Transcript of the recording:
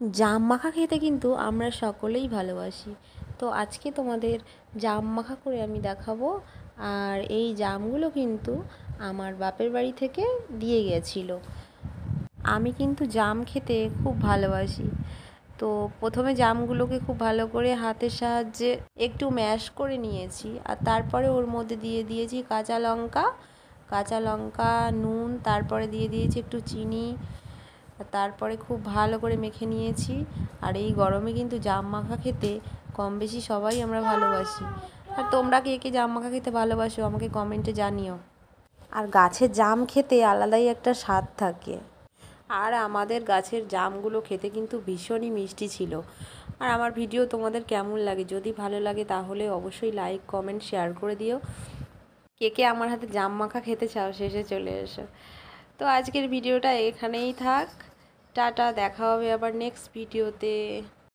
জাম মাখা খেতে কিন্তু আমরা সকলেই ভালোবাসি। তো আজকে তোমাদের জাম মাখা করে আমি দেখাবো। আর এই জামগুলো কিন্তু আমার বাপের বাড়ি থেকে দিয়ে গেছিলো। আমি কিন্তু জাম খেতে খুব ভালোবাসি। তো প্রথমে জামগুলোকে খুব ভালো করে হাতের সাহায্যে একটু ম্যাশ করে নিয়েছি, আর তারপরে ওর মধ্যে দিয়ে দিয়েছি কাঁচা লঙ্কা, নুন, তারপরে দিয়ে দিয়েছি একটু চিনি, তারপরে খুব ভালো করে মেখে নিয়েছি। আর এই গরমে কিন্তু জাম মাখা খেতে কম বেশি সবাই আমরা ভালোবাসি। আর তোমরা কে কে জাম মাখা খেতে ভালোবাসো আমাকে কমেন্টে জানিও। আর গাছের জাম খেতে আলাদাই একটা স্বাদ থাকে। আর আমাদের গাছের জামগুলো খেতে কিন্তু ভীষণই মিষ্টি ছিল। আর আমার ভিডিও তোমাদের কেমন লাগে, যদি ভালো লাগে তাহলে অবশ্যই লাইক কমেন্ট শেয়ার করে দিও। কে কে আমার হাতে জাম মাখা খেতে চাও শেষে চলে এসো। তো আজকের ভিডিওটা এখানেই থাক। টাটা, দেখা হবে আবার নেক্সট ভিডিওতে।